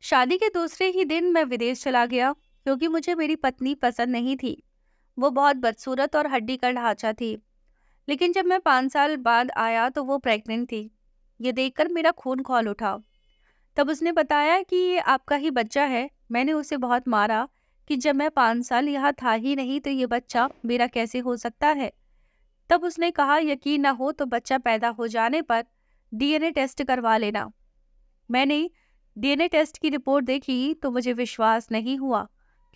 शादी के दूसरे ही दिन मैं विदेश चला गया क्योंकि मुझे मेरी पत्नी पसंद नहीं थी। वो बहुत बदसूरत और हड्डी का ढांचा थी। लेकिन जब मैं 5 साल बाद आया तो वो प्रेग्नेंट थी। ये देखकर मेरा खून खौल उठा। तब उसने बताया कि ये आपका ही बच्चा है। मैंने उसे बहुत मारा कि जब मैं 5 साल यहाँ था ही नहीं तो ये बच्चा मेरा कैसे हो सकता है। तब उसने कहा, यकीन ना हो तो बच्चा पैदा हो जाने पर डीएनए टेस्ट करवा लेना। मैंने डीएनए टेस्ट की रिपोर्ट देखी तो मुझे विश्वास नहीं हुआ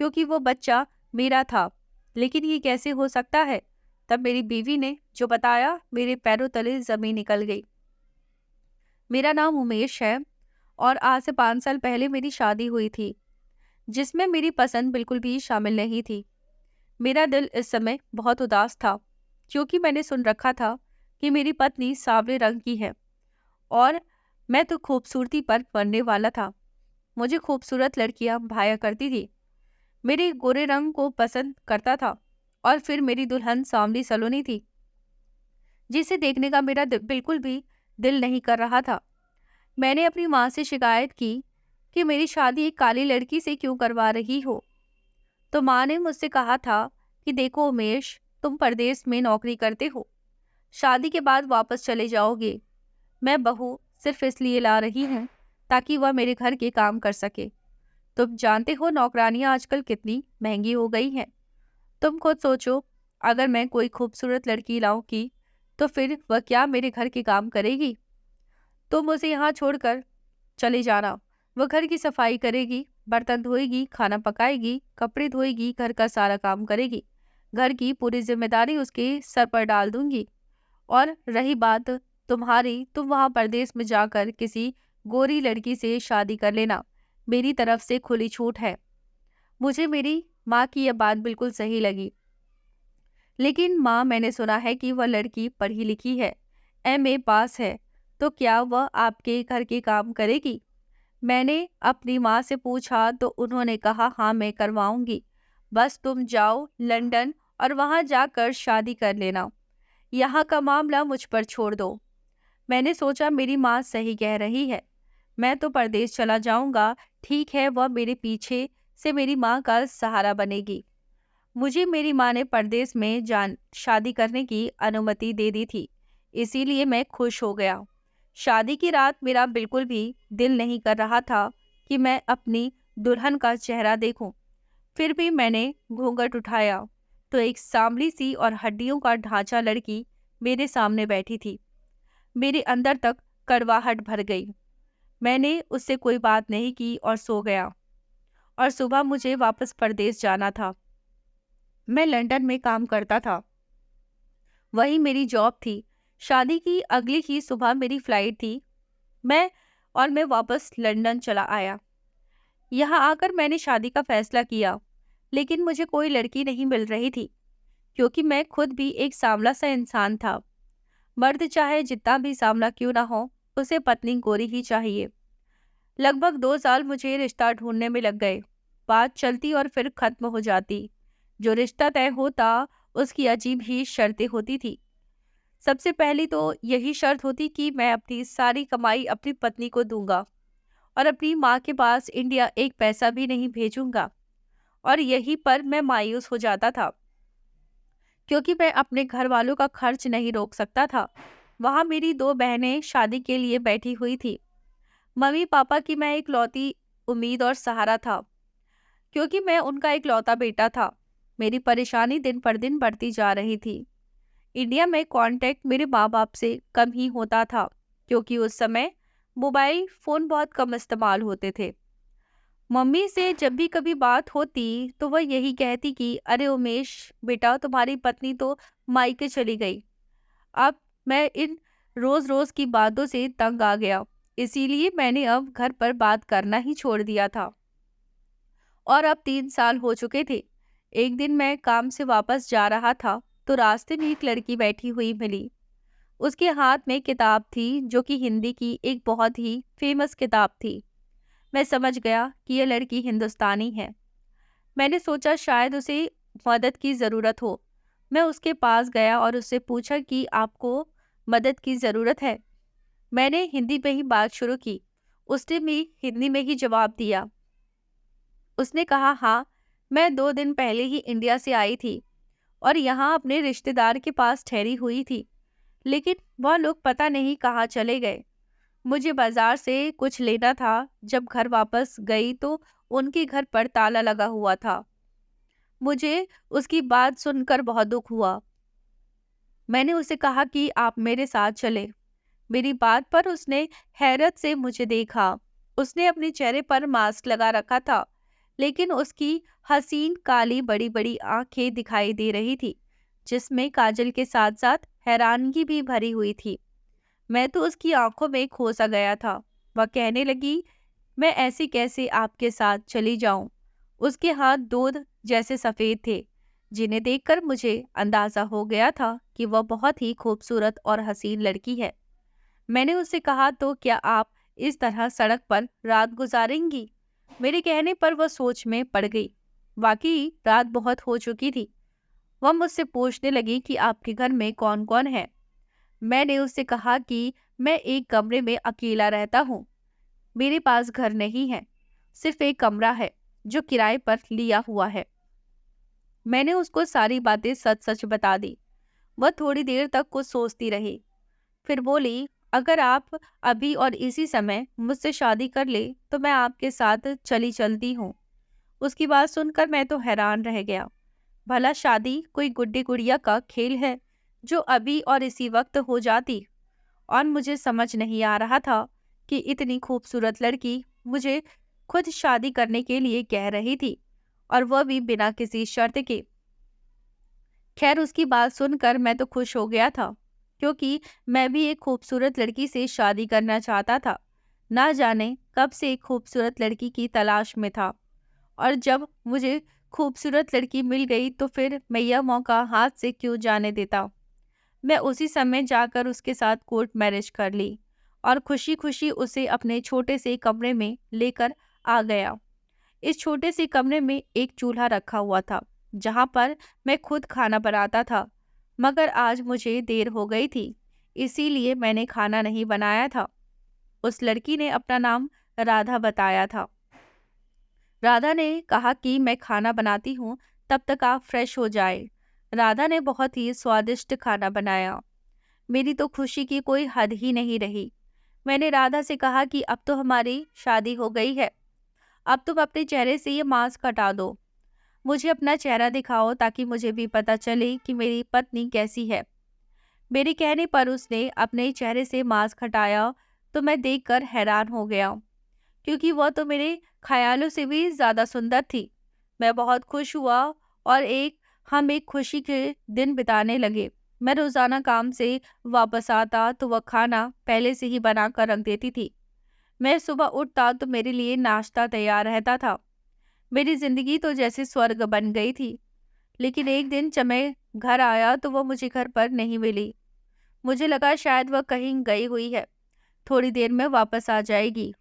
क्योंकि वो बच्चा मेरा था। लेकिन ये कैसे हो सकता है? तब मेरी बीवी ने जो बताया, मेरे पैरों तले जमीन निकल गई। मेरा नाम उमेश है और आज से 5 साल पहले मेरी शादी हुई थी, जिसमें मेरी पसंद बिल्कुल भी शामिल नहीं थी। मेरा दिल इस समय बहुत उदास था क्योंकि मैंने सुन रखा था कि मेरी पत्नी सांवले रंग की है और मैं तो खूबसूरती पर मरने वाला था। मुझे खूबसूरत लड़कियां भाया करती थी। मेरे गोरे रंग को पसंद करता था और फिर मेरी दुल्हन सांवली सलोनी थी, जिसे देखने का मेरा बिल्कुल भी दिल नहीं कर रहा था। मैंने अपनी माँ से शिकायत की कि मेरी शादी एक काली लड़की से क्यों करवा रही हो। तो माँ ने मुझसे कहा था कि देखो उमेश, तुम परदेश में नौकरी करते हो, शादी के बाद वापस चले जाओगे। मैं बहू सिर्फ इसलिए ला रही हूँ ताकि वह मेरे घर के काम कर सके। तुम जानते हो नौकरानियां आजकल कितनी महंगी हो गई हैं। तुम खुद सोचो, अगर मैं कोई खूबसूरत लड़की लाऊंगी तो फिर वह क्या मेरे घर के काम करेगी? तुम उसे यहाँ छोड़कर चले जाना। वह घर की सफाई करेगी, बर्तन धोएगी, खाना पकाएगी, कपड़े धोएगी, घर का सारा काम करेगी। घर की पूरी जिम्मेदारी उसके सर पर डाल दूंगी। और रही बात तुम्हारी, तुम वहां परदेश में जाकर किसी गोरी लड़की से शादी कर लेना। मेरी तरफ से खुली छूट है। मुझे मेरी माँ की यह बात बिल्कुल सही लगी। लेकिन माँ, मैंने सुना है कि वह लड़की पढ़ी लिखी है, एमए पास है, तो क्या वह आपके घर के काम करेगी? मैंने अपनी माँ से पूछा तो उन्होंने कहा, हाँ मैं करवाऊंगी। बस तुम जाओ लंदन और वहां जाकर शादी कर लेना। यहाँ का मामला मुझ पर छोड़ दो। मैंने सोचा मेरी माँ सही कह रही है। मैं तो परदेश चला जाऊंगा। ठीक है, वह मेरे पीछे से मेरी माँ का सहारा बनेगी। मुझे मेरी माँ ने परदेश में जान शादी करने की अनुमति दे दी थी, इसीलिए मैं खुश हो गया। शादी की रात मेरा बिल्कुल भी दिल नहीं कर रहा था कि मैं अपनी दुल्हन का चेहरा देखूं। फिर भी मैंने घूंघट उठाया तो एक सांवली सी और हड्डियों का ढांचा लड़की मेरे सामने बैठी थी। मेरे अंदर तक कड़वाहट भर गई। मैंने उससे कोई बात नहीं की और सो गया। और सुबह मुझे वापस परदेश जाना था। मैं लंदन में काम करता था, वही मेरी जॉब थी। शादी की अगली ही सुबह मेरी फ्लाइट थी। मैं वापस लंदन चला आया। यहाँ आकर मैंने शादी का फैसला किया, लेकिन मुझे कोई लड़की नहीं मिल रही थी क्योंकि मैं खुद भी एक सांवला सा इंसान था। मर्द चाहे जितना भी सांवला क्यों ना हो, उसे पत्नी गोरी ही चाहिए। लगभग 2 साल मुझे रिश्ता ढूंढने में लग गए। बात चलती और फिर खत्म हो जाती। जो रिश्ता तय होता उसकी अजीब ही शर्तें होती थी। सबसे पहली तो यही शर्त होती कि मैं अपनी सारी कमाई अपनी पत्नी को दूंगा और अपनी माँ के पास इंडिया एक पैसा भी नहीं भेजूंगा। और यहीं पर मैं मायूस हो जाता था क्योंकि मैं अपने घर वालों का खर्च नहीं रोक सकता था। वहाँ मेरी 2 बहनें शादी के लिए बैठी हुई थी। मम्मी पापा की मैं इकलौती उम्मीद और सहारा था क्योंकि मैं उनका इकलौता बेटा था। मेरी परेशानी दिन पर दिन बढ़ती जा रही थी। इंडिया में कांटेक्ट मेरे माँ बाप से कम ही होता था क्योंकि उस समय मोबाइल फ़ोन बहुत कम इस्तेमाल होते थे। मम्मी से जब भी कभी बात होती तो वह यही कहती कि अरे उमेश बेटा, तुम्हारी पत्नी तो मायके चली गई। अब मैं इन रोज रोज की बातों से तंग आ गया, इसीलिए मैंने अब घर पर बात करना ही छोड़ दिया था। और अब 3 साल हो चुके थे। एक दिन मैं काम से वापस जा रहा था तो रास्ते में एक लड़की बैठी हुई मिली। उसके हाथ में किताब थी जो कि हिंदी की एक बहुत ही फेमस किताब थी। मैं समझ गया कि यह लड़की हिंदुस्तानी है। मैंने सोचा शायद उसे मदद की ज़रूरत हो। मैं उसके पास गया और उससे पूछा कि आपको मदद की ज़रूरत है। मैंने हिंदी में ही बात शुरू की। उसने भी हिंदी में ही जवाब दिया। उसने कहा, हाँ, मैं 2 दिन पहले ही इंडिया से आई थी और यहाँ अपने रिश्तेदार के पास ठहरी हुई थी, लेकिन वह लोग पता नहीं कहाँ चले गए। मुझे बाजार से कुछ लेना था। जब घर वापस गई तो उनके घर पर ताला लगा हुआ था। मुझे उसकी बात सुनकर बहुत दुख हुआ। मैंने उसे कहा कि आप मेरे साथ चले। मेरी बात पर उसने हैरत से मुझे देखा। उसने अपने चेहरे पर मास्क लगा रखा था, लेकिन उसकी हसीन काली बड़ी बड़ी आंखें दिखाई दे रही थी, जिसमें काजल के साथ साथ हैरानगी भी भरी हुई थी। मैं तो उसकी आंखों में खो सा गया था। वह कहने लगी, मैं ऐसे कैसे आपके साथ चली जाऊं? उसके हाथ दूध जैसे सफेद थे, जिन्हें देखकर मुझे अंदाजा हो गया था कि वह बहुत ही खूबसूरत और हसीन लड़की है। मैंने उससे कहा, तो क्या आप इस तरह सड़क पर रात गुजारेंगी? मेरे कहने पर वह सोच में पड़ गई। वाकई रात बहुत हो चुकी थी। वह मुझसे पूछने लगी कि आपके घर में कौन कौन है। मैंने उससे कहा कि मैं एक कमरे में अकेला रहता हूँ। मेरे पास घर नहीं है, सिर्फ एक कमरा है जो किराए पर लिया हुआ है। मैंने उसको सारी बातें सच सच बता दी। वह थोड़ी देर तक कुछ सोचती रही, फिर बोली, अगर आप अभी और इसी समय मुझसे शादी कर ले तो मैं आपके साथ चली चलती हूँ। उसकी बात सुनकर मैं तो हैरान रह गया। भला शादी कोई गुड्डी गुड़िया का खेल है जो अभी और इसी वक्त हो जाती? और मुझे समझ नहीं आ रहा था कि इतनी खूबसूरत लड़की मुझे खुद शादी करने के लिए कह रही थी, और वह भी बिना किसी शर्त के। खैर, उसकी बात सुनकर मैं तो खुश हो गया था, क्योंकि मैं भी एक खूबसूरत लड़की से शादी करना चाहता था। ना जाने कब से एक खूबसूरत लड़की की तलाश में था, और जब मुझे खूबसूरत लड़की मिल गई तो फिर मैं यह मौका हाथ से क्यों जाने देता। मैं उसी समय जाकर उसके साथ कोर्ट मैरिज कर ली और खुशी खुशी उसे अपने छोटे से कमरे में लेकर आ गया। इस छोटे से कमरे में एक चूल्हा रखा हुआ था, जहाँ पर मैं खुद खाना बनाता था, मगर आज मुझे देर हो गई थी, इसीलिए मैंने खाना नहीं बनाया था। उस लड़की ने अपना नाम राधा बताया था। राधा ने कहा कि मैं खाना बनाती हूँ, तब तक आप फ्रेश हो जाए। राधा ने बहुत ही स्वादिष्ट खाना बनाया। मेरी तो खुशी की कोई हद ही नहीं रही। मैंने राधा से कहा कि अब तो हमारी शादी हो गई है, अब तुम अपने चेहरे से ये मास्क हटा दो। मुझे अपना चेहरा दिखाओ ताकि मुझे भी पता चले कि मेरी पत्नी कैसी है। मेरे कहने पर उसने अपने चेहरे से मास्क हटाया तो मैं देखकर हैरान हो गया, क्योंकि वह तो मेरे ख्यालों से भी ज्यादा सुंदर थी। मैं बहुत खुश हुआ और हम एक खुशी के दिन बिताने लगे। मैं रोजाना काम से वापस आता तो वह खाना पहले से ही बना कर रख देती थी। मैं सुबह उठता तो मेरे लिए नाश्ता तैयार रहता था। मेरी जिंदगी तो जैसे स्वर्ग बन गई थी। लेकिन एक दिन जब मैं घर आया तो वह मुझे घर पर नहीं मिली। मुझे लगा शायद वह कहीं गई हुई है, थोड़ी देर में वापस आ जाएगी।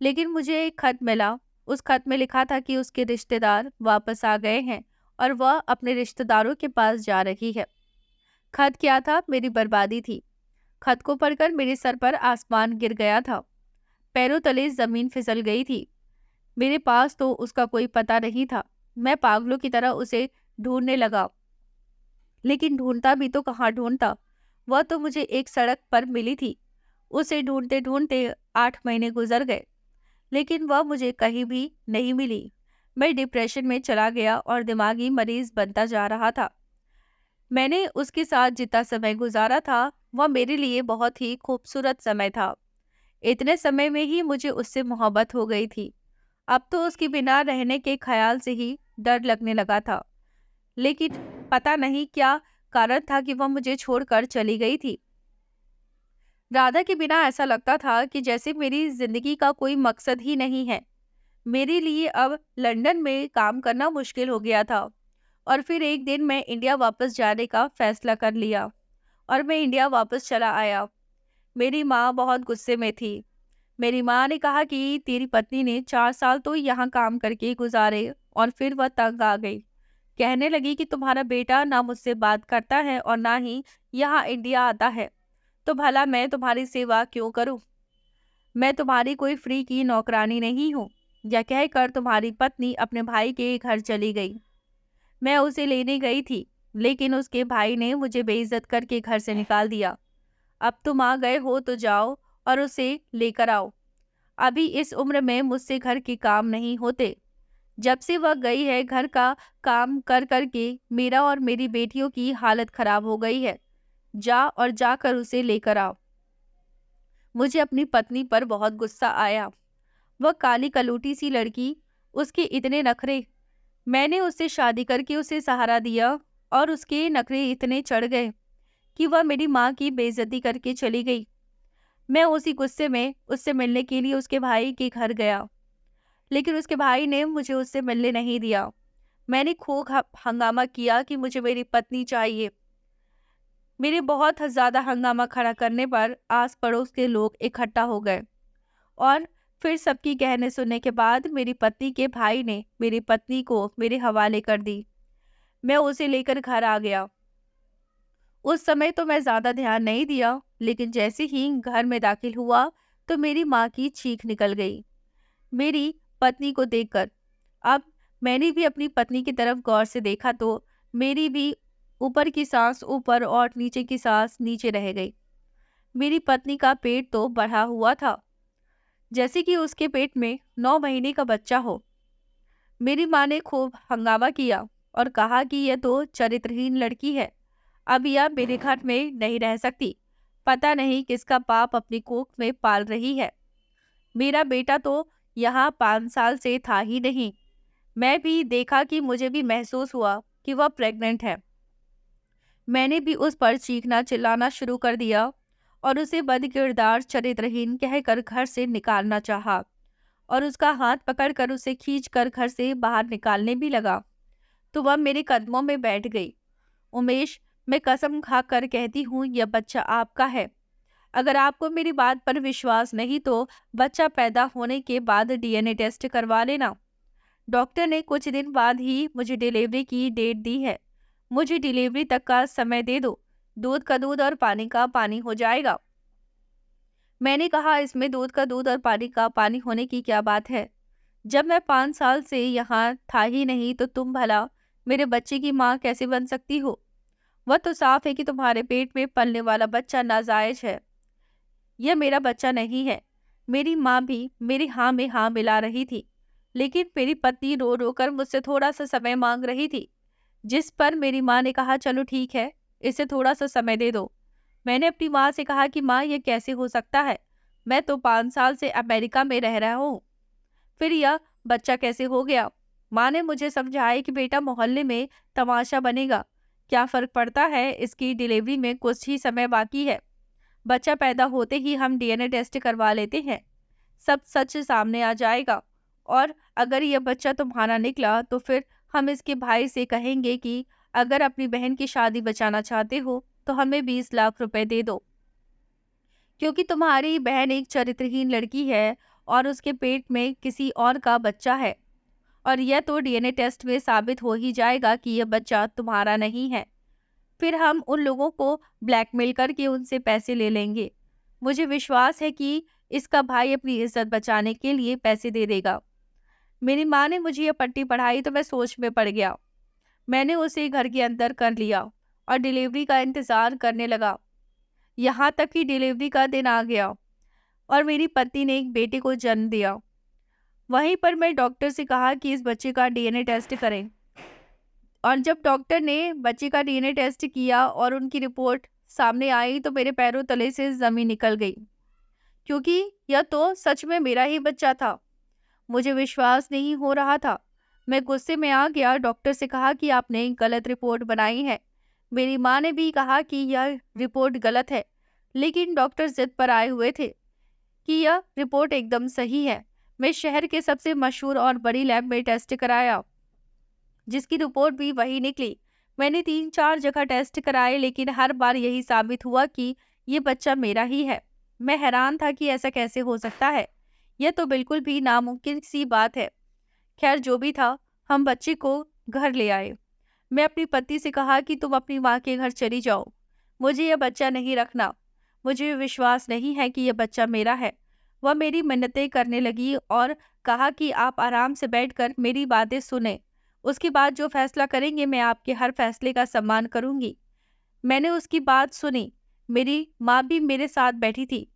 लेकिन मुझे एक खत मिला। उस खत में लिखा था कि उसके रिश्तेदार वापस आ गए हैं और वह अपने रिश्तेदारों के पास जा रही है। खत क्या था? मेरी बर्बादी थी। खत को पढ़कर मेरे सर पर आसमान गिर गया था। पैरों तले जमीन फिसल गई थी। मेरे पास तो उसका कोई पता नहीं था। मैं पागलों की तरह उसे ढूंढने लगा, लेकिन ढूंढता भी तो कहाँ ढूंढता। वह तो मुझे एक सड़क पर मिली थी। उसे ढूंढते ढूंढते 8 महीने गुजर गए, लेकिन वह मुझे कहीं भी नहीं मिली। मैं डिप्रेशन में चला गया और दिमागी मरीज बनता जा रहा था। मैंने उसके साथ जितना समय गुजारा था, वह मेरे लिए बहुत ही खूबसूरत समय था। इतने समय में ही मुझे उससे मोहब्बत हो गई थी। अब तो उसके बिना रहने के ख्याल से ही डर लगने लगा था। लेकिन पता नहीं क्या कारण था कि वह मुझे छोड़कर चली गई थी। राधा के बिना ऐसा लगता था कि जैसे मेरी जिंदगी का कोई मकसद ही नहीं है। मेरे लिए अब लंदन में काम करना मुश्किल हो गया था, और फिर एक दिन मैं इंडिया वापस जाने का फैसला कर लिया और मैं इंडिया वापस चला आया। मेरी माँ बहुत गुस्से में थी। मेरी माँ ने कहा कि तेरी पत्नी ने 4 साल तो यहाँ काम करके गुजारे और फिर वह तंग आ गई। कहने लगी कि तुम्हारा बेटा ना मुझसे बात करता है और ना ही यहाँ इंडिया आता है, तो भला मैं तुम्हारी सेवा क्यों करूँ। मैं तुम्हारी कोई फ्री की नौकरानी नहीं हूँ। यह कहकर तुम्हारी पत्नी अपने भाई के घर चली गई। मैं उसे लेने गई थी, लेकिन उसके भाई ने मुझे बेइज्जत करके घर से निकाल दिया। अब तुम आ गए हो तो जाओ और उसे लेकर आओ। अभी इस उम्र में मुझसे घर के काम नहीं होते। जब से वह गई है घर का काम कर कर के मेरा और मेरी बेटियों की हालत खराब हो गई है। जा और जाकर उसे लेकर आओ। मुझे अपनी पत्नी पर बहुत गुस्सा आया। वह काली कलूटी सी लड़की, उसके इतने नखरे। मैंने उससे शादी करके उसे सहारा दिया और उसके नखरे इतने चढ़ गए कि वह मेरी माँ की बेइज्जती करके चली गई। मैं उसी गुस्से में उससे मिलने के लिए उसके भाई के घर गया, लेकिन उसके भाई ने मुझे उससे मिलने नहीं दिया। मैंने खूब हंगामा किया कि मुझे मेरी पत्नी चाहिए। मेरे बहुत ज़्यादा हंगामा खड़ा करने पर आस पड़ोस के लोग इकट्ठा हो गए और फिर सबकी कहने सुनने के बाद मेरी पत्नी के भाई ने मेरी पत्नी को मेरे हवाले कर दी। मैं उसे लेकर घर आ गया। उस समय तो मैं ज़्यादा ध्यान नहीं दिया, लेकिन जैसे ही घर में दाखिल हुआ तो मेरी माँ की चीख निकल गई मेरी पत्नी को देखकर। अब मैंने भी अपनी पत्नी की तरफ गौर से देखा तो मेरी भी ऊपर की सांस ऊपर और नीचे की सांस नीचे रह गई। मेरी पत्नी का पेट तो बढ़ा हुआ था, जैसे कि उसके पेट में 9 महीने का बच्चा हो। मेरी माँ ने खूब हंगामा किया और कहा कि यह तो चरित्रहीन लड़की है, अब यह मेरे घर में नहीं रह सकती। पता नहीं किसका पाप अपनी कोख में पाल रही है। मेरा बेटा तो यहाँ 5 साल से था ही नहीं। मैं भी देखा कि मुझे भी महसूस हुआ कि वह प्रेग्नेंट है। मैंने भी उस पर चीखना चिल्लाना शुरू कर दिया और उसे बदकिरदार चरित्रहीन कहकर घर से निकालना चाहा और उसका हाथ पकड़कर उसे खींचकर घर से बाहर निकालने भी लगा तो वह मेरे कदमों में बैठ गई। उमेश, मैं कसम खाकर कहती हूँ यह बच्चा आपका है। अगर आपको मेरी बात पर विश्वास नहीं तो बच्चा पैदा होने के बाद डीएनए टेस्ट करवा लेना। डॉक्टर ने कुछ दिन बाद ही मुझे डिलीवरी की डेट दी है। मुझे डिलीवरी तक का समय दे दो। दूध का दूध और पानी का पानी हो जाएगा। मैंने कहा, इसमें दूध का दूध और पानी का पानी होने की क्या बात है? जब मैं 5 साल से यहाँ था ही नहीं तो तुम भला मेरे बच्चे की माँ कैसे बन सकती हो? वह तो साफ है कि तुम्हारे पेट में पलने वाला बच्चा नाजायज है। यह मेरा बच्चा नहीं है। मेरी माँ भी मेरी हाँ में हाँ मिला रही थी, लेकिन मेरी पत्नी रो रो कर मुझसे थोड़ा सा समय मांग रही थी, जिस पर मेरी माँ ने कहा चलो ठीक है, इसे थोड़ा सा समय दे दो। मैंने अपनी माँ से कहा कि माँ ये कैसे हो सकता है? मैं तो 5 साल से अमेरिका में रह रहा हूँ, फिर यह बच्चा कैसे हो गया? माँ ने मुझे समझाया कि बेटा मोहल्ले में तमाशा बनेगा, क्या फर्क पड़ता है, इसकी डिलीवरी में कुछ ही समय बाकी है। बच्चा पैदा होते ही हम डीएनए टेस्ट करवा लेते हैं, सब सच सामने आ जाएगा और अगर यह बच्चा तुम्हारा निकला तो फिर हम इसके भाई से कहेंगे कि अगर अपनी बहन की शादी बचाना चाहते हो तो हमें 20 लाख रुपए दे दो, क्योंकि तुम्हारी बहन एक चरित्रहीन लड़की है और उसके पेट में किसी और का बच्चा है और यह तो डीएनए टेस्ट में साबित हो ही जाएगा कि यह बच्चा तुम्हारा नहीं है। फिर हम उन लोगों को ब्लैकमेल करके उनसे पैसे ले लेंगे। मुझे विश्वास है कि इसका भाई अपनी इज्जत बचाने के लिए पैसे दे देगा। मेरी माँ ने मुझे यह पट्टी पढ़ाई तो मैं सोच में पड़ गया। मैंने उसे घर के अंदर कर लिया और डिलीवरी का इंतज़ार करने लगा। यहाँ तक कि डिलीवरी का दिन आ गया और मेरी पत्नी ने एक बेटे को जन्म दिया। वहीं पर मैं डॉक्टर से कहा कि इस बच्चे का डीएनए टेस्ट करें और जब डॉक्टर ने बच्चे का डीएनए टेस्ट किया और उनकी रिपोर्ट सामने आई तो मेरे पैरों तले से ज़मीन निकल गई, क्योंकि यह तो सच में मेरा ही बच्चा था। मुझे विश्वास नहीं हो रहा था। मैं गुस्से में आ गया, डॉक्टर से कहा कि आपने गलत रिपोर्ट बनाई है। मेरी माँ ने भी कहा कि यह रिपोर्ट गलत है, लेकिन डॉक्टर जिद पर आए हुए थे कि यह रिपोर्ट एकदम सही है। मैं शहर के सबसे मशहूर और बड़ी लैब में टेस्ट कराया, जिसकी रिपोर्ट भी वही निकली। मैंने 3-4 जगह टेस्ट कराए, लेकिन हर बार यही साबित हुआ कि ये बच्चा मेरा ही है। मैं हैरान था कि ऐसा कैसे हो सकता है। यह तो बिल्कुल भी नामुमकिन सी बात है। खैर जो भी था, हम बच्चे को घर ले आए। मैं अपनी पति से कहा कि तुम अपनी माँ के घर चली जाओ, मुझे यह बच्चा नहीं रखना। मुझे विश्वास नहीं है कि यह बच्चा मेरा है। वह मेरी मिन्नतें करने लगी और कहा कि आप आराम से बैठकर मेरी बातें सुनें। उसके बाद जो फैसला करेंगे मैं आपके हर फैसले का सम्मान करूंगी। मैंने उसकी बात सुनी। मेरी माँ भी मेरे साथ बैठी थी।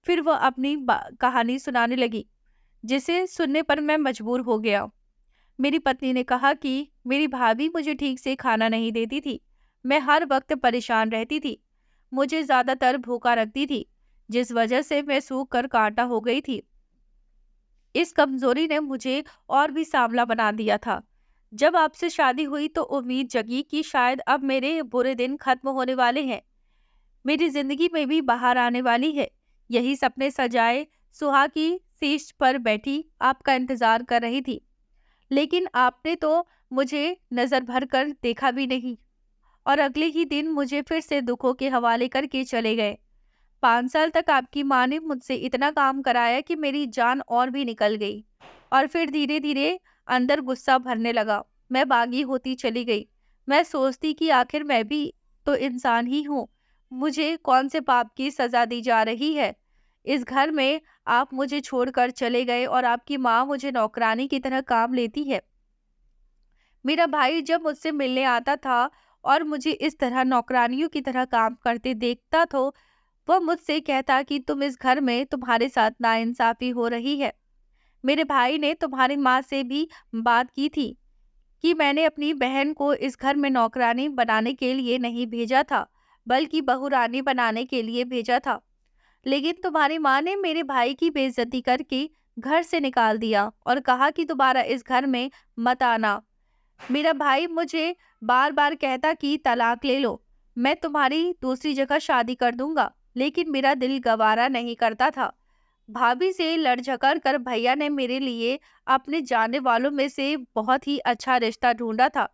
फिर वह अपनी कहानी सुनाने लगी, जिसे सुनने पर मैं मजबूर हो गया। मेरी पत्नी ने कहा कि मेरी भाभी मुझे ठीक से खाना नहीं देती थी। मैं हर वक्त परेशान रहती थी। मुझे ज्यादातर भूखा रखती थी, जिस वजह से मैं सूख कर कांटा हो गई थी। इस कमजोरी ने मुझे और भी सांवला बना दिया था। जब आपसे शादी हुई तो उम्मीद जगी कि शायद अब मेरे बुरे दिन खत्म होने वाले हैं। मेरी जिंदगी में भी बाहर आने वाली है। यही सपने सजाए सुहा की शीश पर बैठी आपका इंतजार कर रही थी। लेकिन आपने तो मुझे नजर भर कर देखा भी नहीं और अगले ही दिन मुझे फिर से दुखों के हवाले करके चले गए। 5 साल तक आपकी माँ ने मुझसे इतना काम कराया कि मेरी जान और भी निकल गई। और फिर धीरे धीरे अंदर गुस्सा भरने लगा। मैं बागी होती चली गई। मैं सोचती कि आखिर मैं भी तो इंसान ही हूँ। मुझे कौन से पाप की सजा दी जा रही है। इस घर में आप मुझे छोड़कर चले गए और आपकी माँ मुझे नौकरानी की तरह काम लेती है। मेरा भाई जब मुझसे मिलने आता था और मुझे इस तरह नौकरानियों की तरह काम करते देखता तो वह मुझसे कहता कि तुम इस घर में तुम्हारे साथ नाइंसाफी हो रही है। मेरे भाई ने तुम्हारी माँ से भी बात की थी कि मैंने अपनी बहन को इस घर में नौकरानी बनाने के लिए नहीं भेजा था, बल्कि बहुरानी बनाने के लिए भेजा था। लेकिन तुम्हारी माँ ने मेरे भाई की बेइज्जती करके घर से निकाल दिया और कहा कि दोबारा इस घर में मत आना। मेरा भाई मुझे बार बार कहता कि तलाक ले लो, मैं तुम्हारी दूसरी जगह शादी कर दूंगा, लेकिन मेरा दिल गवारा नहीं करता था। भाभी से लड़ झगड़ कर भैया ने मेरे लिए अपने जानने वालों में से बहुत ही अच्छा रिश्ता ढूंढा था।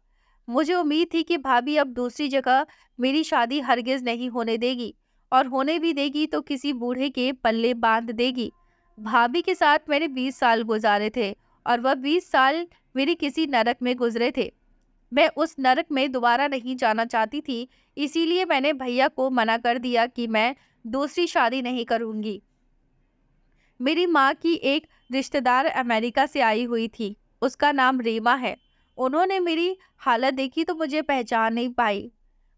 मुझे उम्मीद थी कि भाभी अब दूसरी जगह मेरी शादी हरगिज नहीं होने देगी, और होने भी देगी तो किसी बूढ़े के पल्ले बांध देगी। भाभी के साथ मैंने 20 साल गुजारे थे और वह 20 साल मेरे किसी नरक में गुजरे थे। मैं उस नरक में दोबारा नहीं जाना चाहती थी। इसीलिए मैंने भैया को मना कर दिया कि मैं दूसरी शादी नहीं करूंगी। मेरी माँ की एक रिश्तेदार अमेरिका से आई हुई थी। उसका नाम रीमा है। उन्होंने मेरी हालत देखी तो मुझे पहचान नहीं पाई।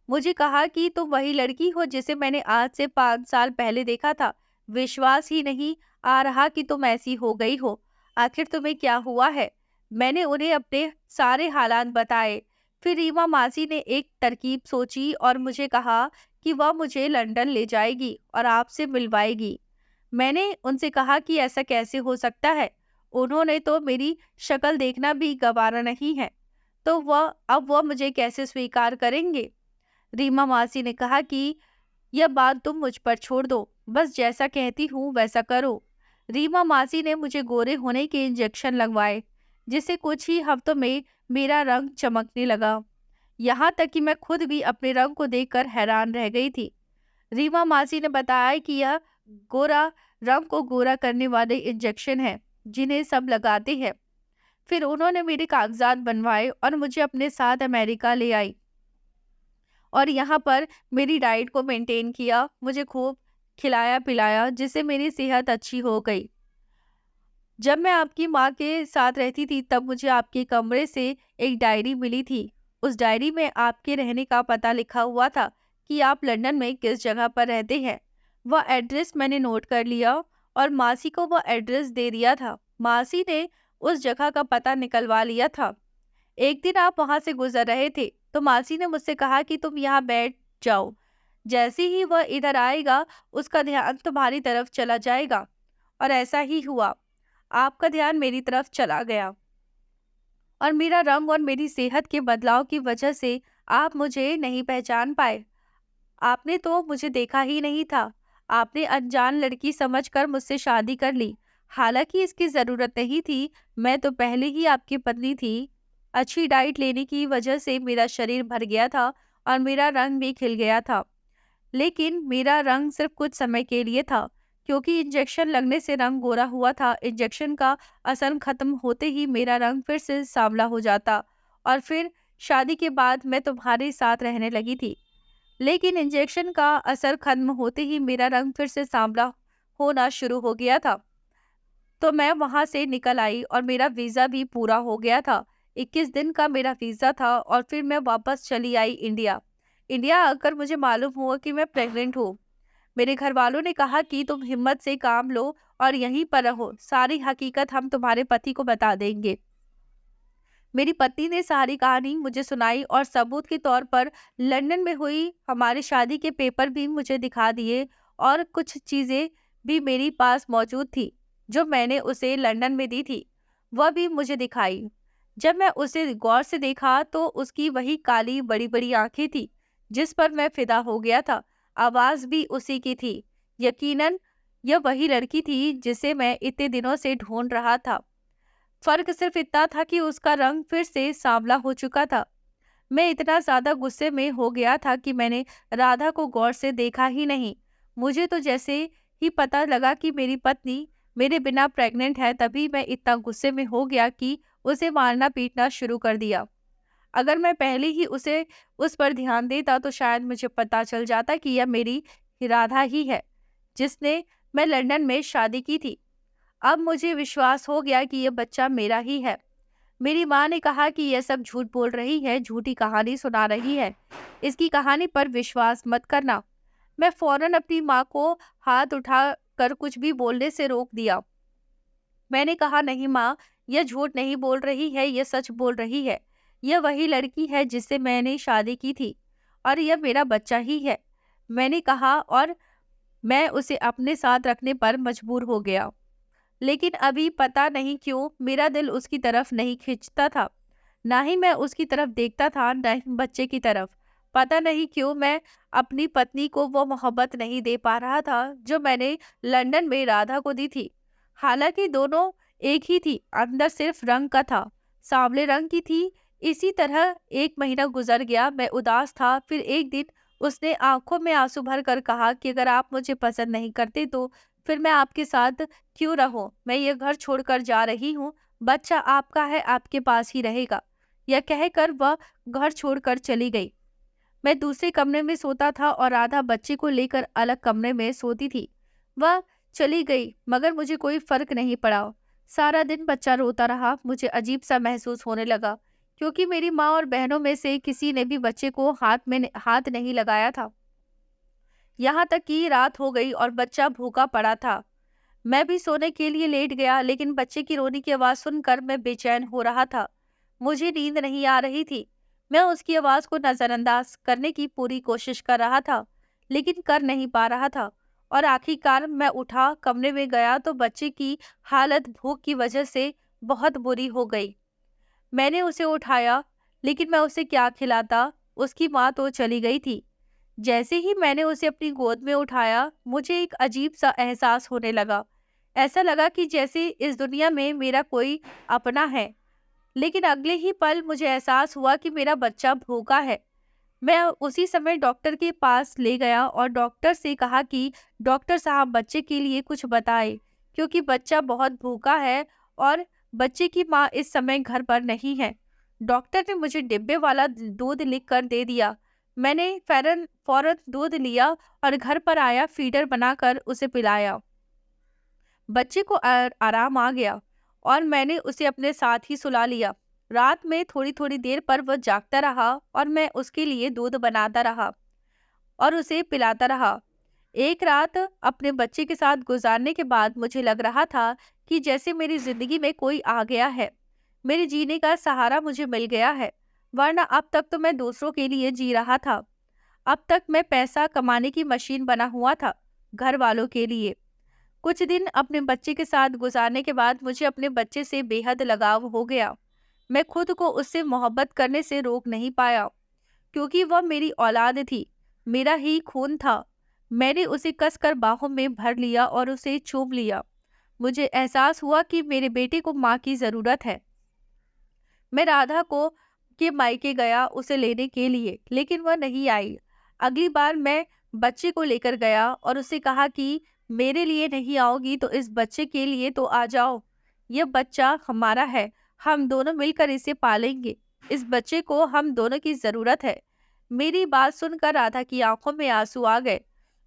मुझे कहा कि तुम वही लड़की हो जिसे मैंने आज से 5 साल पहले देखा था। विश्वास ही नहीं आ रहा कि तुम ऐसी हो गई हो। आखिर तुम्हें क्या हुआ है। मैंने उन्हें अपने सारे हालात बताए। फिर रीमा मासी ने एक तरकीब सोची और मुझे कहा कि वह मुझे लंदन ले जाएगी और आपसे मिलवाएगी। मैंने उनसे कहा कि ऐसा कैसे हो सकता है। उन्होंने तो मेरी शक्ल देखना भी गवारा नहीं है, तो वह मुझे कैसे स्वीकार करेंगे। रीमा मासी ने कहा कि यह बात तुम मुझ पर छोड़ दो, बस जैसा कहती हूँ वैसा करो। रीमा मासी ने मुझे गोरे होने के इंजेक्शन लगवाए, जिससे कुछ ही हफ्तों में मेरा रंग चमकने लगा। यहाँ तक कि मैं खुद भी अपने रंग को देखकर हैरान रह गई थी। रीमा मासी ने बताया कि यह गोरा रंग को गोरा करने वाले इंजेक्शन है, जिन्हें सब लगाते हैं। फिर उन्होंने मेरे कागजात बनवाए और मुझे अपने साथ अमेरिका ले आई और यहाँ पर मेरी डाइट को मेंटेन किया। मुझे खूब खिलाया पिलाया, जिससे मेरी सेहत अच्छी हो गई। जब मैं आपकी माँ के साथ रहती थी तब मुझे आपके कमरे से एक डायरी मिली थी। उस डायरी में आपके रहने का पता लिखा हुआ था कि आप लंदन में किस जगह पर रहते हैं। वह एड्रेस मैंने नोट कर लिया और मासी को वह एड्रेस दे दिया था। मासी ने उस जगह का पता निकलवा लिया था। एक दिन आप वहां से गुजर रहे थे तो मासी ने मुझसे कहा कि तुम यहाँ बैठ जाओ। जैसे ही वह इधर आएगा उसका ध्यान तुम्हारी तरफ चला जाएगा। और ऐसा ही हुआ। आपका ध्यान मेरी तरफ चला गया और मेरा रंग और मेरी सेहत के बदलाव की वजह से आप मुझे नहीं पहचान पाए। आपने तो मुझे देखा ही नहीं था। आपने अनजान लड़की समझकर मुझसे शादी कर ली। हालांकि इसकी जरूरत नहीं थी। मैं तो पहले ही आपकी पत्नी थी। अच्छी डाइट लेने की वजह से मेरा शरीर भर गया था और मेरा रंग भी खिल गया था। लेकिन मेरा रंग सिर्फ कुछ समय के लिए था, क्योंकि इंजेक्शन लगने से रंग गोरा हुआ था। इंजेक्शन का असर खत्म होते ही मेरा रंग फिर से सांवला हो जाता और फिर शादी के बाद मैं तुम्हारे साथ रहने लगी थी। लेकिन इंजेक्शन का असर खत्म होते ही मेरा रंग फिर से सांवला होना शुरू हो गया था। तो मैं वहाँ से निकल आई और मेरा वीज़ा भी पूरा हो गया था। 21 दिन का मेरा वीज़ा था और फिर मैं वापस चली आई इंडिया। इंडिया आकर मुझे मालूम हुआ कि मैं प्रेग्नेंट हूँ। मेरे घरवालों ने कहा कि तुम हिम्मत से काम लो और यहीं पर रहो, सारी हकीकत हम तुम्हारे पति को बता देंगे। मेरी पत्नी ने सारी कहानी मुझे सुनाई और सबूत के तौर पर लंदन में हुई हमारी शादी के पेपर भी मुझे दिखा दिए और कुछ चीज़ें भी मेरी पास मौजूद थी जो मैंने उसे लंदन में दी थी, वह भी मुझे दिखाई। जब मैं उसे गौर से देखा तो उसकी वही काली बड़ी बड़ी आंखें थी जिस पर मैं फिदा हो गया था। आवाज़ भी उसी की थी। यकीनन यह वही लड़की थी जिसे मैं इतने दिनों से ढूंढ रहा था। फर्क सिर्फ इतना था कि उसका रंग फिर से सांवला हो चुका था। मैं इतना ज्यादा गुस्से में हो गया था कि मैंने राधा को गौर से देखा ही नहीं। मुझे तो जैसे ही पता लगा कि मेरी पत्नी मेरे बिना प्रेग्नेंट है, तभी मैं इतना गुस्से में हो गया कि उसे मारना पीटना शुरू कर दिया। अगर मैं पहले ही उसे उस पर ध्यान देता तो शायद मुझे पता चल जाता कि यह मेरी राधा ही है जिसने मैं लंदन में शादी की थी। अब मुझे विश्वास हो गया कि यह बच्चा मेरा ही है। मेरी माँ ने कहा कि यह सब झूठ बोल रही है, झूठी कहानी सुना रही है। इसकी कहानी पर विश्वास मत करना। मैं फौरन अपनी माँ को हाथ उठा कर कुछ भी बोलने से रोक दिया। मैंने कहा, नहीं माँ, यह झूठ नहीं बोल रही है, यह सच बोल रही है। यह वही लड़की है जिससे मैंने शादी की थी और यह मेरा बच्चा ही है। मैंने कहा और मैं उसे अपने साथ रखने पर मजबूर हो गया। लेकिन अभी पता नहीं क्यों मेरा दिल उसकी तरफ नहीं खींचता था। ना ही मैं उसकी तरफ देखता था, ना ही बच्चे की तरफ। पता नहीं क्यों मैं अपनी पत्नी को वो मोहब्बत नहीं दे पा रहा था जो मैंने लंदन में राधा को दी थी। हालांकि दोनों एक ही थी, अंदर सिर्फ रंग का था। सांवले रंग की थी। इसी तरह 1 महीना गुजर गया। मैं उदास था। फिर एक दिन उसने आंखों में आंसू भर कर कहा कि अगर आप मुझे पसंद नहीं करते तो फिर मैं आपके साथ क्यों रहूं? मैं ये घर छोड़कर जा रही हूँ। बच्चा आपका है, आपके पास ही रहेगा। यह कहकर वह घर छोड़कर चली गई। मैं दूसरे कमरे में सोता था और राधा बच्चे को लेकर अलग कमरे में सोती थी। वह चली गई मगर मुझे कोई फर्क नहीं पड़ा। सारा दिन बच्चा रोता रहा। मुझे अजीब सा महसूस होने लगा क्योंकि मेरी माँ और बहनों में से किसी ने भी बच्चे को हाथ नहीं लगाया था। यहाँ तक कि रात हो गई और बच्चा भूखा पड़ा था। मैं भी सोने के लिए लेट गया, लेकिन बच्चे की रोने की आवाज़ सुनकर मैं बेचैन हो रहा था। मुझे नींद नहीं आ रही थी। मैं उसकी आवाज़ को नज़रअंदाज करने की पूरी कोशिश कर रहा था, लेकिन कर नहीं पा रहा था। और आखिरकार मैं उठा, कमरे में गया तो बच्चे की हालत भूख की वजह से बहुत बुरी हो गई। मैंने उसे उठाया, लेकिन मैं उसे क्या खिलाता? उसकी माँ तो चली गई थी। जैसे ही मैंने उसे अपनी गोद में उठाया, मुझे एक अजीब सा एहसास होने लगा। ऐसा लगा कि जैसे इस दुनिया में मेरा कोई अपना है। लेकिन अगले ही पल मुझे एहसास हुआ कि मेरा बच्चा भूखा है। मैं उसी समय डॉक्टर के पास ले गया और डॉक्टर से कहा कि डॉक्टर साहब बच्चे के लिए कुछ बताएं, क्योंकि बच्चा बहुत भूखा है और बच्चे की माँ इस समय घर पर नहीं है। डॉक्टर ने मुझे डिब्बे वाला दूध लिख कर दे दिया। मैंने फौरन फौरन दूध लिया और घर पर आया, फीडर बनाकर उसे पिलाया। बच्चे को आराम आ गया और मैंने उसे अपने साथ ही सुला लिया। रात में थोड़ी थोड़ी देर पर वह जागता रहा और मैं उसके लिए दूध बनाता रहा और उसे पिलाता रहा। एक रात अपने बच्चे के साथ गुजारने के बाद मुझे लग रहा था कि जैसे मेरी जिंदगी में कोई आ गया है। मेरे जीने का सहारा मुझे मिल गया है, वरना अब तक तो मैं दूसरों के लिए जी रहा था। अब तक मैं पैसा कमाने की मशीन बना हुआ था, घर वालों के लिए। कुछ दिन अपने बच्चे के साथ गुजारने के बाद मुझे अपने बच्चे से बेहद लगाव हो गया। मैं खुद को उससे मोहब्बत करने से रोक नहीं पाया, क्योंकि वह मेरी औलाद थी, मेरा ही खून था। मैंने उसे कसकर बाहों में भर लिया और उसे चूम लिया। मुझे एहसास हुआ कि मेरे बेटे को माँ की जरूरत है। मैं राधा को के मायके गया उसे लेने के लिए, लेकिन वह नहीं आई। अगली बार मैं बच्चे को लेकर गया और उसे कहा कि मेरे लिए नहीं आओगी तो इस बच्चे के लिए तो आ जाओ। यह बच्चा हमारा है, हम दोनों मिलकर इसे पालेंगे। इस बच्चे को हम दोनों की जरूरत है। मेरी बात सुनकर राधा की आंखों में आंसू आ गए।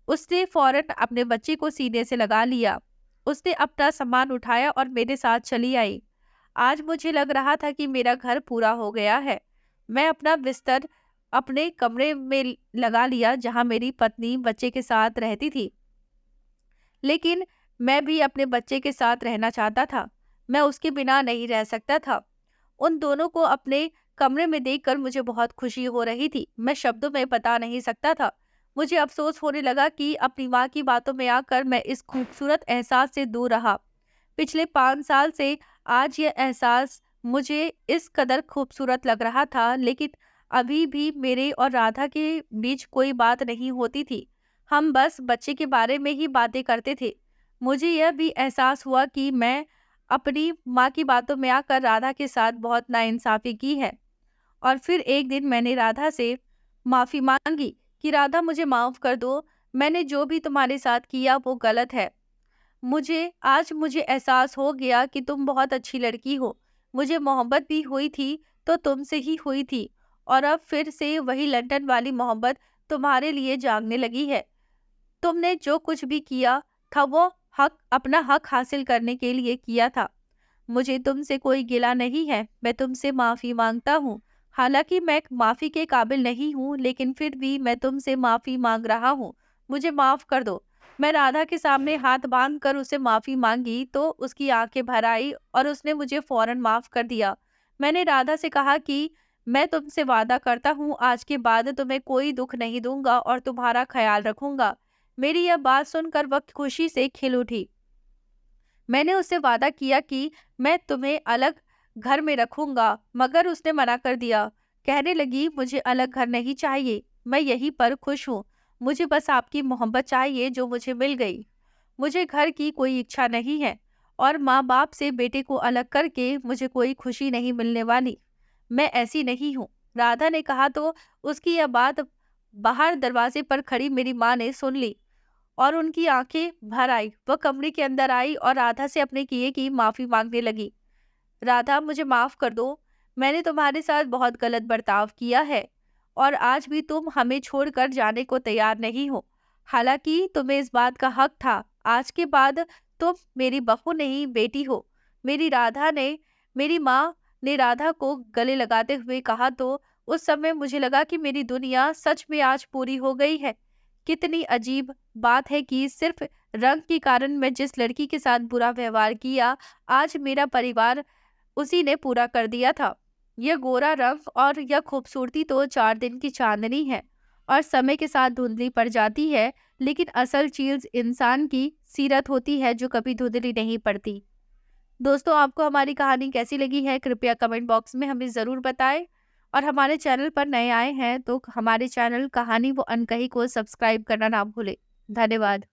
उसने फौरन अपने बच्चे को सीने से लगा लिया। उसने अपना सामान उठाया और मेरे साथ चली आई। आज मुझे लग रहा था कि मेरा घर पूरा हो गया है। मैं अपना बिस्तर अपने कमरे में लगा लिया जहाँ मेरी पत्नी बच्चे के साथ रहती थी। लेकिन मैं भी अपने बच्चे के साथ रहना चाहता था। मैं उसके बिना नहीं रह सकता था। उन दोनों को अपने कमरे में देखकर मुझे बहुत खुशी हो रही थी। मैं शब्दों में बता नहीं सकता था। मुझे अफ़सोस होने लगा कि अपनी माँ की बातों में आकर मैं इस खूबसूरत एहसास से दूर रहा। पिछले 5 साल से आज ये एहसास मुझे इस कदर खूबसूरत लग रहा था, लेकिन अभी भी मेरे और राधा के बीच कोई बात नहीं होती थी। हम बस बच्चे के बारे में ही बातें करते थे। मुझे यह भी एहसास हुआ कि मैं अपनी माँ की बातों में आकर राधा के साथ बहुत नाइंसाफ़ी की है। और फिर एक दिन मैंने राधा से माफ़ी माँगी कि राधा मुझे माफ़ कर दो, मैंने जो भी तुम्हारे साथ किया वो गलत है। मुझे एहसास हो गया कि तुम बहुत अच्छी लड़की हो। मुझे मोहब्बत भी हुई थी तो तुमसे ही हुई थी, और अब फिर से वही लंदन वाली मोहब्बत तुम्हारे लिए जागने लगी है। तुमने जो कुछ भी किया था वो अपना हक हासिल करने के लिए किया था। मुझे तुमसे कोई गिला नहीं है, मैं तुमसे माफ़ी माँगता हूँ। हालाँकि मैं माफ़ी के काबिल नहीं हूँ, लेकिन फिर भी मैं तुमसे माफ़ी माँग रहा हूँ। मुझे माफ़ कर दो। मैं राधा के सामने हाथ बाँध कर उसे माफ़ी माँगी तो उसकी आँखें भर आई और उसने मुझे फ़ौरन माफ़ कर दिया। मैंने राधा से कहा कि मैं तुमसे वादा करता हूँ, आज के बाद तुम्हें कोई दुःख नहीं दूँगा और तुम्हारा ख़्याल रखूँगा। मेरी यह बात सुनकर वह खुशी से खिल उठी। मैंने उससे वादा किया कि मैं तुम्हें अलग घर में रखूंगा, मगर उसने मना कर दिया। कहने लगी, मुझे अलग घर नहीं चाहिए, मैं यहीं पर खुश हूँ। मुझे बस आपकी मोहब्बत चाहिए जो मुझे मिल गई। मुझे घर की कोई इच्छा नहीं है और माँ बाप से बेटे को अलग करके मुझे कोई खुशी नहीं मिलने वाली। मैं ऐसी नहीं हूँ। राधा ने कहा तो उसकी यह बात बाहर दरवाजे पर खड़ी मेरी माँ ने सुन ली और उनकी आंखें भर आई। वह कमरे के अंदर आई और राधा से अपने किए की माफी मांगने लगी। राधा, मुझे माफ कर दो। मैंने तुम्हारे साथ बहुत गलत बर्ताव किया है और आज भी तुम हमें छोड़कर जाने को तैयार नहीं हो। हालांकि तुम्हें इस बात का हक था। आज के बाद तुम मेरी बहू नहीं, बेटी हो। मेरी माँ ने राधा को गले लगाते हुए कहा तो उस समय मुझे लगा कि मेरी दुनिया सच में आज पूरी हो गई है। कितनी अजीब बात है कि सिर्फ रंग के कारण मैं जिस लड़की के साथ बुरा व्यवहार किया, आज मेरा परिवार उसी ने पूरा कर दिया था। यह गोरा रंग और यह खूबसूरती तो 4 दिन की चांदनी है और समय के साथ धुंधली पड़ जाती है, लेकिन असल चीज इंसान की सीरत होती है जो कभी धुंधली नहीं पड़ती। दोस्तों, आपको हमारी कहानी कैसी लगी है कृपया कमेंट बॉक्स में हमें ज़रूर बताएं, और हमारे चैनल पर नए आए हैं तो हमारे चैनल कहानी वो अनकही को सब्सक्राइब करना ना भूलें। धन्यवाद।